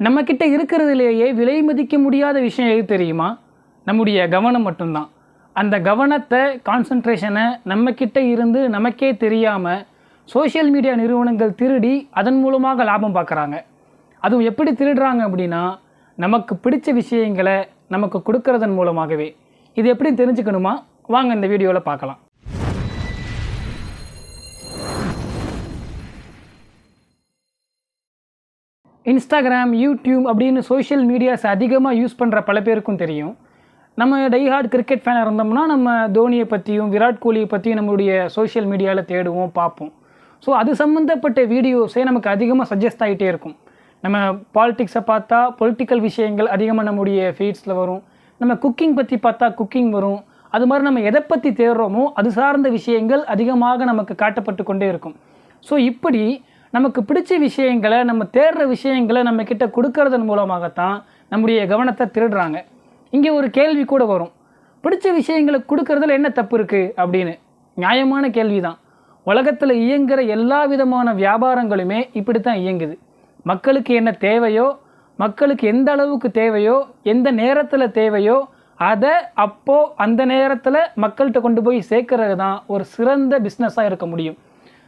நம்மக்கிட்ட இருக்கிறதுலேயே விலை மதிக்க முடியாத விஷயம் எது தெரியுமா? நம்முடைய கவனம் மட்டும்தான். அந்த கவனத்தை, கான்சன்ட்ரேஷனை நம்மக்கிட்ட இருந்து நமக்கே தெரியாமல் சோஷியல் மீடியா நிறுவனங்கள் திருடி அதன் மூலமாக லாபம் பார்க்குறாங்க. அதுவும் எப்படி திருடுறாங்க அப்படின்னா, நமக்கு பிடிச்ச விஷயங்களை நமக்கு கொடுக்கறதன் மூலமாகவே. இது எப்படி தெரிஞ்சுக்கணுமா? வாங்க இந்த வீடியோவில் பார்க்கலாம். இன்ஸ்டாகிராம், யூடியூப் அப்படின்னு சோஷியல் மீடியாஸ் அதிகமாக யூஸ் பண்ணுற பல பேருக்கும் தெரியும். நம்ம டைஹார்ட் கிரிக்கெட் ஃபேனாக இருந்தோம்னா நம்ம தோனியை பற்றியும் விராட் கோலியை பற்றியும் நம்மளுடைய சோஷியல் மீடியாவில் தேடுவோம், பார்ப்போம். ஸோ அது சம்மந்தப்பட்ட வீடியோஸே நமக்கு அதிகமாக சஜஸ்ட் ஆகிட்டே இருக்கும். நம்ம பாலிட்டிக்ஸை பார்த்தா பொலிட்டிக்கல் விஷயங்கள் அதிகமாக நம்முடைய ஃபீட்ஸில் வரும். நம்ம குக்கிங் பற்றி பார்த்தா குக்கிங் வரும். அது மாதிரி நம்ம எதை பற்றி தேடுறோமோ அது சார்ந்த விஷயங்கள் அதிகமாக நமக்கு காட்டப்பட்டு கொண்டே இருக்கும். ஸோ இப்படி நமக்கு பிடிச்ச விஷயங்களை, நம்ம தேடுற விஷயங்களை நம்மக்கிட்ட கொடுக்கறதன் மூலமாகத்தான் நம்முடைய கவனத்தை திருடுறாங்க. இங்கே ஒரு கேள்வி கூட வரும், பிடிச்ச விஷயங்களை கொடுக்கறதுல என்ன தப்பு இருக்குது அப்படின்னு. நியாயமான கேள்வி தான். உலகத்தில் இயங்குகிற எல்லா விதமான வியாபாரங்களுமே இப்படி தான் இயங்குது. மக்களுக்கு என்ன தேவையோ, மக்களுக்கு எந்த அளவுக்கு தேவையோ, எந்த நேரத்தில் தேவையோ அதை அப்போது அந்த நேரத்தில் மக்கள்கிட்ட கொண்டு போய் சேர்க்கறது தான் ஒரு சிறந்த பிஸ்னஸாக இருக்க முடியும்.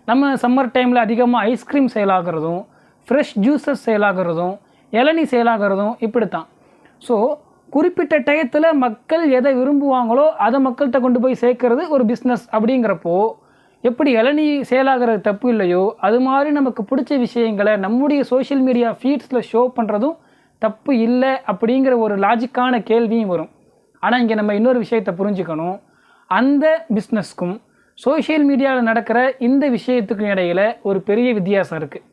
நம்ம சம்மர் டைமில் அதிகமாக ஐஸ்கிரீம் சேல் ஆகிறதும், ஃப்ரெஷ் ஜூஸஸ் சேல் ஆகிறதும், இளநீ சேல் ஆகிறதும் இப்படி தான். ஸோ குறிப்பிட்ட டயத்தில் மக்கள் எதை விரும்புவாங்களோ அதை மக்கள்கிட்ட கொண்டு போய் சேர்க்கறது ஒரு பிஸ்னஸ். அப்படிங்கிறப்போ எப்படி இளநீ சேல் ஆகிறது தப்பு இல்லையோ, அது மாதிரி நமக்கு பிடிச்ச விஷயங்களை நம்முடைய சோஷியல் மீடியா ஃபீட்ஸில் ஷோ பண்ணுறதும் தப்பு இல்லை அப்படிங்கிற ஒரு லாஜிக்கான கேள்வியும் வரும். ஆனால் இங்கே நம்ம இன்னொரு விஷயத்தை புரிஞ்சுக்கணும். அந்த பிஸ்னஸ்க்கும் சோஷியல் மீடியாவில் நடக்கிற இந்த விஷயத்துக்கும் இடையில் ஒரு பெரிய வித்தியாசம் இருக்குது.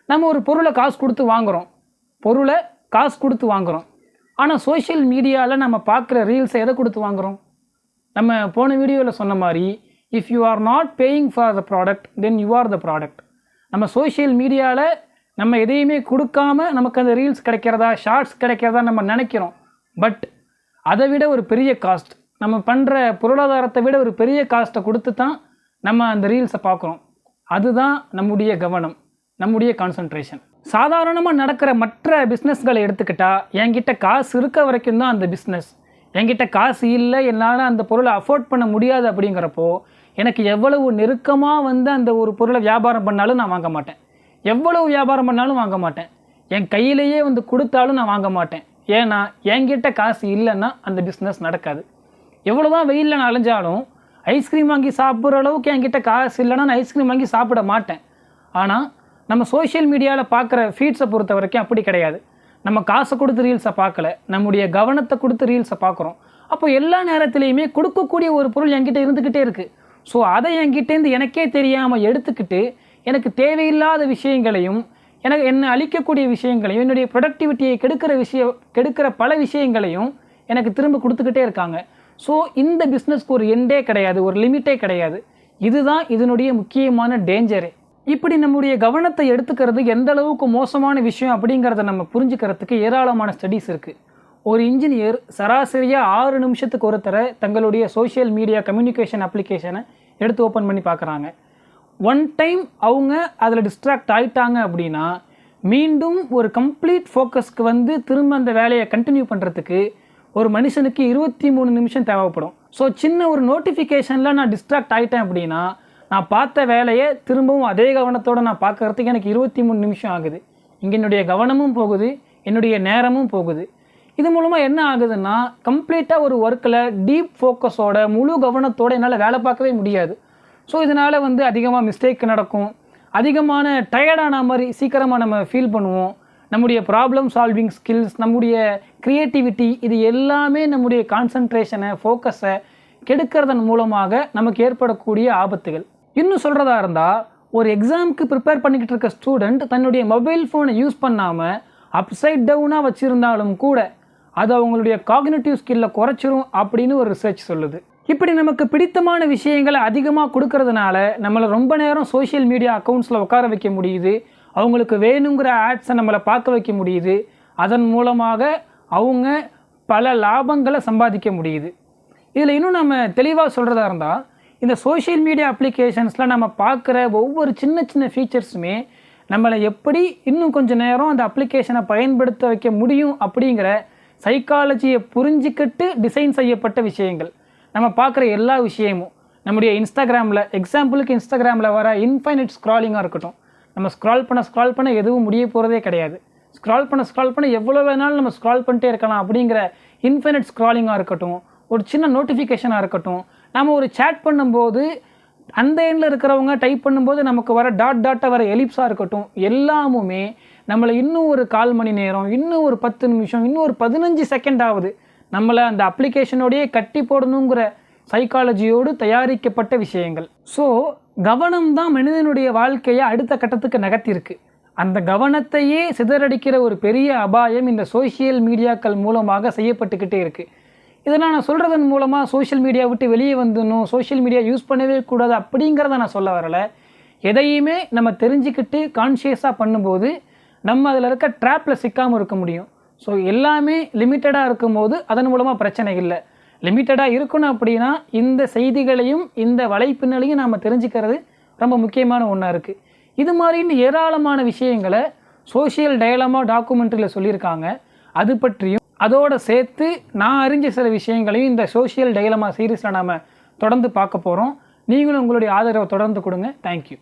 நம்ம ஒரு பொருளை காசு கொடுத்து வாங்குகிறோம். ஆனால் சோஷியல் மீடியாவில் நம்ம பார்க்குற ரீல்ஸை எதை கொடுத்து வாங்குகிறோம்? நம்ம போன வீடியோவில் சொன்ன மாதிரி, if you are not paying for the product then you are the product. நம்ம சோஷியல் மீடியாவில் நம்ம எதையுமே கொடுக்காம நமக்கு அந்த ரீல்ஸ் கிடைக்கிறதா, ஷார்ட்ஸ் கிடைக்கிறதா நம்ம நினைக்கிறோம். பட் அதை விட ஒரு பெரிய காஸ்ட், நம்ம பண்ணுற பொருளாதாரத்தை விட ஒரு பெரிய காஸ்ட்டை கொடுத்து தான் நம்ம அந்த ரீல்ஸை பார்க்குறோம். அதுதான் நம்முடைய கவனம், நம்முடைய கான்சன்ட்ரேஷன். சாதாரணமாக நடக்கிற மற்ற பிஸ்னஸ்களை எடுத்துக்கிட்டால், என்கிட்ட காசு இருக்க வரைக்கும் தான் அந்த பிஸ்னஸ். என்கிட்ட காசு இல்லை, என்னால் அந்த பொருளை அஃபோர்ட் பண்ண முடியாது அப்படிங்கிறப்போ எனக்கு எவ்வளவு நெருக்கமாக அந்த ஒரு பொருளை வியாபாரம் பண்ணாலும் நான் வாங்க மாட்டேன். எவ்வளவு வியாபாரம் பண்ணாலும் வாங்க மாட்டேன். என் கையிலேயே கொடுத்தாலும் நான் வாங்க மாட்டேன். ஏன்னா என்கிட்ட காசு இல்லைன்னா அந்த பிஸ்னஸ் நடக்காது. எவ்வளோ தான் வெயிலில் நான் அலைஞ்சாலும் ஐஸ்கிரீம் வாங்கி சாப்பிட்ற அளவுக்கு என்கிட்ட காசு இல்லைன்னா நான் ஐஸ்கிரீம் வாங்கி சாப்பிட மாட்டேன். ஆனால் நம்ம சோஷியல் மீடியாவில் பார்க்குற ஃபீட்ஸை பொறுத்த வரைக்கும் அப்படி கிடையாது. நம்ம காசை கொடுத்து ரீல்ஸை பார்க்கல, நம்முடைய கவனத்தை கொடுத்து ரீல்ஸை பார்க்குறோம். அப்போ எல்லா நேரத்துலையுமே கொடுக்கக்கூடிய ஒரு பொருள் என்கிட்ட இருந்துக்கிட்டே இருக்குது. ஸோ அதை என்கிட்டேருந்து எனக்கே தெரியாமல் எடுத்துக்கிட்டு எனக்கு தேவையில்லாத விஷயங்களையும், என்னை அழிக்கக்கூடிய விஷயங்களையும், என்னுடைய ப்ரொடக்டிவிட்டியை கெடுக்கிற பல விஷயங்களையும் எனக்கு திரும்ப கொடுத்துக்கிட்டே இருக்காங்க. ஸோ இந்த பிஸ்னஸ்க்கு ஒரு எண்டே கிடையாது, ஒரு லிமிட்டே கிடையாது. இதுதான் இதனுடைய முக்கியமான டேஞ்சரே. இப்படி நம்முடைய கவனத்தை எடுத்துக்கிறது எந்த அளவுக்கு மோசமான விஷயம் அப்படிங்கிறத நம்ம புரிஞ்சுக்கிறதுக்கு ஏராளமான ஸ்டடீஸ் இருக்குது. ஒரு இன்ஜினியர் சராசரியாக 6 நிமிஷத்துக்கு ஒருத்தர தங்களுடைய சோஷியல் மீடியா கம்யூனிகேஷன் அப்ளிகேஷனை எடுத்து ஓப்பன் பண்ணி பார்க்குறாங்க. ஒன் டைம் அவங்க அதில் டிஸ்ட்ராக்ட் ஆகிட்டாங்க அப்படின்னா மீண்டும் ஒரு கம்ப்ளீட் ஃபோக்கஸ்க்கு திரும்ப அந்த வேலையை கண்டினியூ பண்ணுறதுக்கு ஒரு மனுஷனுக்கு 23 நிமிஷம் தேவைப்படும். ஸோ சின்ன ஒரு நோட்டிஃபிகேஷனில் நான் டிஸ்ட்ராக்ட் ஆகிட்டேன் அப்படின்னா நான் பார்த்த வேலையை திரும்பவும் அதே கவனத்தோடு நான் பார்க்குறதுக்கு எனக்கு 23 நிமிஷம் ஆகுது. இங்கே என்னுடைய கவனமும் போகுது, என்னுடைய நேரமும் போகுது. இது மூலமாக என்ன ஆகுதுன்னா, கம்ப்ளீட்டாக ஒரு ஒர்க்கில் டீப் ஃபோக்கஸோட முழு கவனத்தோடு என்னால் வேலை பார்க்கவே முடியாது. ஸோ இதனால் அதிகமாக மிஸ்டேக் நடக்கும், அதிகமான டயர்டான மாதிரி சீக்கிரமாக நம்ம ஃபீல் பண்ணுவோம். நம்முடைய ப்ராப்ளம் சால்விங் ஸ்கில்ஸ், நம்முடைய க்ரியேட்டிவிட்டி, இது எல்லாமே நம்முடைய கான்சன்ட்ரேஷனை, ஃபோக்கஸை கெடுக்கிறதன் மூலமாக நமக்கு ஏற்படக்கூடிய ஆபத்துகள். இன்னும் சொல்கிறதா இருந்தால், ஒரு எக்ஸாமுக்கு ப்ரிப்பேர் பண்ணிக்கிட்டு இருக்க ஸ்டூடெண்ட் தன்னுடைய மொபைல் ஃபோனை யூஸ் பண்ணாமல் அப்சைட் டவுனாக வச்சுருந்தாலும் கூட அது அவங்களுடைய காக்னிட்டிவ் ஸ்கில்லை குறைச்சிரும் அப்படின்னு ஒரு ரிசர்ச் சொல்லுது. இப்படி நமக்கு பிடித்தமான விஷயங்களை அதிகமாக கொடுக்கறதுனால நம்மளை ரொம்ப நேரம் சோஷியல் மீடியா அக்கௌண்ட்ஸில் உட்கார வைக்க முடியுது. அவங்களுக்கு வேணுங்கிற ஆட்ஸை நம்மளை பார்க்க வைக்க முடியுது. அதன் மூலமாக அவங்க பல லாபங்களை சம்பாதிக்க முடியுது. இதில் இன்னும் நம்ம தெளிவாக சொல்கிறதா இருந்தால், இந்த சோஷியல் மீடியா அப்ளிகேஷன்ஸில் நம்ம பார்க்குற ஒவ்வொரு சின்ன சின்ன ஃபீச்சர்ஸுமே நம்மளை எப்படி இன்னும் கொஞ்சம் நேரம் அந்த அப்ளிகேஷனை பயன்படுத்த வைக்க முடியும் அப்படிங்கிற சைக்காலஜியை புரிஞ்சிக்கிட்டு டிசைன் செய்யப்பட்ட விஷயங்கள். நம்ம பார்க்குற எல்லா விஷயமும் நம்முடைய இன்ஸ்டாகிராமில், எக்ஸாம்பிளுக்கு இன்ஸ்டாகிராமில் வர இன்ஃபைனைட் ஸ்க்ராலிங்காக இருக்கட்டும், நம்ம ஸ்க்ரால் பண்ண எதுவும் முடிய போகிறதே கிடையாது. ஸ்க்ரால் பண்ண எவ்வளோ வேணாலும் நம்ம ஸ்க்ரால் பண்ணிட்டே இருக்கலாம் அப்படிங்கிற இன்ஃபைனைட் ஸ்க்ராலிங்காக இருக்கட்டும், ஒரு சின்ன நோட்டிஃபிகேஷனாக இருக்கட்டும், நம்ம ஒரு சேட் பண்ணும்போது அந்த எண்டில் இருக்கிறவங்க டைப் பண்ணும்போது நமக்கு வர டாட்டாக வர எலிப்ஸாக இருக்கட்டும், எல்லாமுமே நம்மளை இன்னும் ஒரு 1/4 மணி நேரம், இன்னும் ஒரு 10 நிமிஷம், இன்னும் ஒரு 15 செகண்ட் ஆகுது நம்மளை அந்த அப்ளிகேஷனோடையே கட்டி போடணுங்கிற சைக்காலஜியோடு தயாரிக்கப்பட்ட விஷயங்கள். ஸோ கவனம் தான் மனிதனுடைய வாழ்க்கையை அடுத்த கட்டத்துக்கு நகர்த்தியிருக்கு. அந்த கவனத்தையே சிதறடிக்கிற ஒரு பெரிய அபாயம் இந்த சோஷியல் மீடியாக்கள் மூலமாக செய்யப்பட்டுக்கிட்டே இருக்குது. இதெல்லாம் நான் சொல்கிறதன் மூலமாக சோஷியல் மீடியா விட்டு வெளியே வந்துடணும், சோஷியல் மீடியா யூஸ் பண்ணவே கூடாது அப்படிங்கிறத நான் சொல்ல வரலை. எதையுமே நம்ம தெரிஞ்சுக்கிட்டு கான்ஷியஸாக பண்ணும்போது நம்ம அதில் இருக்க ட்ராப்பில் சிக்காமல் இருக்க முடியும். ஸோ எல்லாமே லிமிட்டடாக இருக்கும்போது அதன் மூலமாக பிரச்சனை இல்லை. லிமிட்டடாக இருக்கணும் அப்படின்னா இந்த செய்திகளையும் இந்த வலைப்பின்னலையும் நாம் தெரிஞ்சுக்கிறது ரொம்ப முக்கியமான ஒன்றா இருக்குது. இது மாதிரின்னு ஏராளமான விஷயங்களை சோஷியல் டயலமா டாக்குமெண்ட்ரியில் சொல்லியிருக்காங்க. அது பற்றியும் அதோடு சேர்த்து நான் அறிஞ்ச சில விஷயங்களையும் இந்த சோஷியல் டயலமா சீரீஸில் நாம் தொடர்ந்து பார்க்க போகிறோம். நீங்களும் உங்களுடைய ஆதரவை தொடர்ந்து கொடுங்க. தேங்க்யூ.